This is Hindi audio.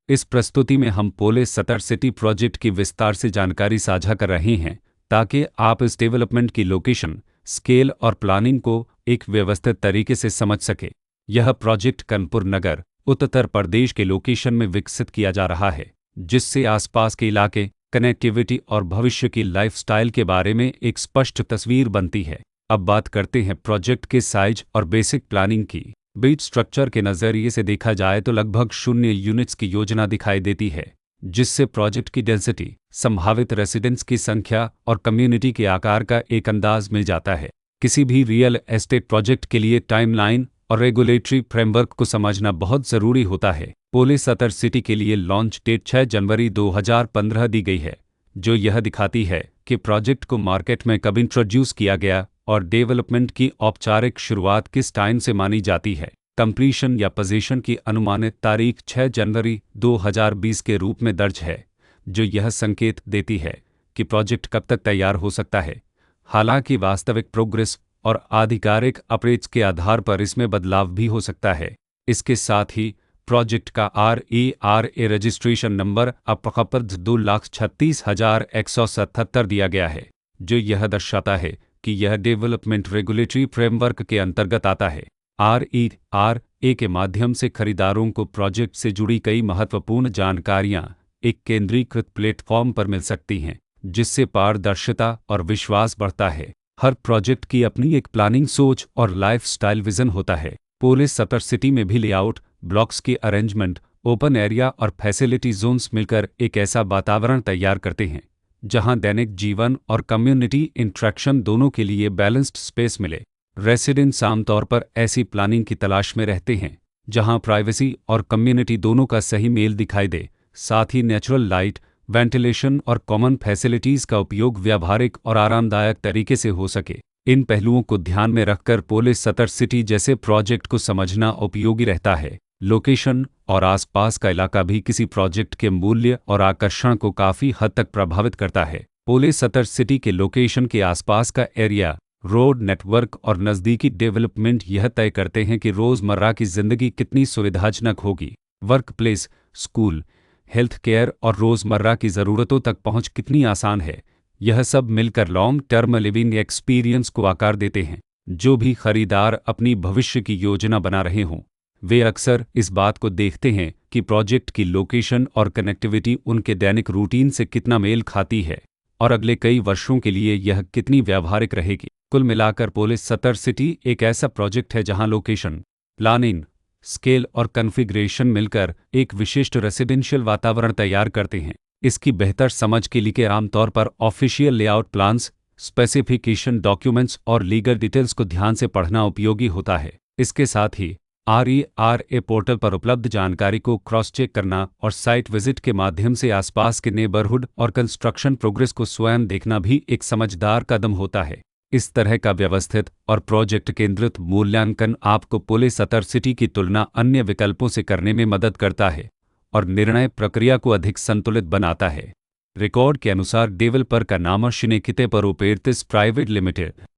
इस प्रस्तुति में हम पोले सतर सिटी प्रोजेक्ट की विस्तार से जानकारी साझा कर रहे हैं ताकि आप इस डेवलपमेंट की लोकेशन, स्केल और प्लानिंग को एक व्यवस्थित तरीके से समझ सके। यह प्रोजेक्ट कानपुर नगर, उत्तर प्रदेश के लोकेशन में विकसित किया जा रहा है, जिससे आसपास के इलाके, कनेक्टिविटी और भविष्य की लाइफस्टाइल के बारे में एक स्पष्ट तस्वीर बनती है। अब बात करते हैं प्रोजेक्ट के साइज और बेसिक प्लानिंग की। बीट स्ट्रक्चर के नज़रिए से देखा जाए तो लगभग 0 यूनिट्स की योजना दिखाई देती है, जिससे प्रोजेक्ट की डेंसिटी, संभावित रेसिडेंट्स की संख्या और कम्युनिटी के आकार का एक अंदाज मिल जाता है। किसी भी रियल एस्टेट प्रोजेक्ट के लिए टाइमलाइन और रेगुलेटरी फ्रेमवर्क को समझना बहुत ज़रूरी होता है। पोले सतर सिटी के लिए लॉन्च डेट 6 जनवरी 2015 दी गई है, जो यह दिखाती है कि प्रोजेक्ट को मार्केट में कब इंट्रोड्यूस किया गया और डेवलपमेंट की औपचारिक शुरुआत किस टाइम से मानी जाती है। कंप्लीशन या पोजीशन की अनुमानित तारीख 6 जनवरी 2020 के रूप में दर्ज है, जो यह संकेत देती है कि प्रोजेक्ट कब तक तैयार हो सकता है। हालांकि वास्तविक प्रोग्रेस और आधिकारिक अपडेट्स के आधार पर इसमें बदलाव भी हो सकता है। इसके साथ ही प्रोजेक्ट का RERA रजिस्ट्रेशन नंबर अब 2,36,177 दिया गया है, जो यह दर्शाता है कि यह डेवलपमेंट रेगुलेटरी फ्रेमवर्क के अंतर्गत आता है। RERA के माध्यम से खरीदारों को प्रोजेक्ट से जुड़ी कई महत्वपूर्ण जानकारियां एक केंद्रीकृत प्लेटफॉर्म पर मिल सकती हैं, जिससे पारदर्शिता और विश्वास बढ़ता है। हर प्रोजेक्ट की अपनी एक प्लानिंग सोच और लाइफस्टाइल विजन होता है। पोले सतर सिटी में भी लेआउट, ब्लॉक्स की अरेंजमेंट, ओपन एरिया और फैसिलिटी जोन्स मिलकर एक ऐसा वातावरण तैयार करते हैं जहां दैनिक जीवन और कम्युनिटी इंटरेक्शन दोनों के लिए बैलेंस्ड स्पेस मिले। रेसिडेंट्स आमतौर पर ऐसी प्लानिंग की तलाश में रहते हैं जहां प्राइवेसी और कम्युनिटी दोनों का सही मेल दिखाई दे, साथ ही नेचुरल लाइट, वेंटिलेशन और कॉमन फैसिलिटीज़ का उपयोग व्यावहारिक और आरामदायक तरीके से हो सके। इन पहलुओं को ध्यान में रखकर पोले सतर सिटी जैसे प्रोजेक्ट को समझना उपयोगी रहता है। लोकेशन और आसपास का इलाका भी किसी प्रोजेक्ट के मूल्य और आकर्षण को काफ़ी हद तक प्रभावित करता है। पोले सतर सिटी के लोकेशन के आसपास का एरिया, रोड नेटवर्क और नज़दीकी डेवलपमेंट यह तय करते हैं कि रोज़मर्रा की ज़िंदगी कितनी सुविधाजनक होगी। Work place, school, health care और रोज़मर्रा की ज़रूरतों तक पहुंच कितनी आसान है। यह सब मिलकर लॉन्ग टर्म लिविंग एक्सपीरियंस को आकार देते हैं। जो भी खरीदार अपनी भविष्य की योजना बना रहे हों, वे अक्सर इस बात को देखते हैं कि प्रोजेक्ट की लोकेशन और कनेक्टिविटी उनके दैनिक रूटीन से कितना मेल खाती है और अगले कई वर्षों के लिए यह कितनी व्यावहारिक रहेगी। कुल मिलाकर पोले सतर सिटी एक ऐसा प्रोजेक्ट है जहां लोकेशन, प्लानिंग, स्केल और कॉन्फ़िगरेशन मिलकर एक विशिष्ट रेसिडेंशियल वातावरण तैयार करते हैं। इसकी बेहतर समझ के लिए आमतौर पर official layout plans, specification documents और लीगल डिटेल्स को ध्यान से पढ़ना उपयोगी होता है। इसके साथ ही RERA पोर्टल पर उपलब्ध जानकारी को क्रॉस चेक करना और साइट विजिट के माध्यम से आसपास के नेबरहुड और कंस्ट्रक्शन प्रोग्रेस को स्वयं देखना भी एक समझदार कदम होता है। इस तरह का व्यवस्थित और प्रोजेक्ट केंद्रित मूल्यांकन आपको पोले सतर सिटी की तुलना अन्य विकल्पों से करने में मदद करता है और निर्णय प्रक्रिया को अधिक संतुलित बनाता है। रिकॉर्ड के अनुसार डेवलपर का नाम शिनेकिते परोपेर्तिस प्राइवेट लिमिटेड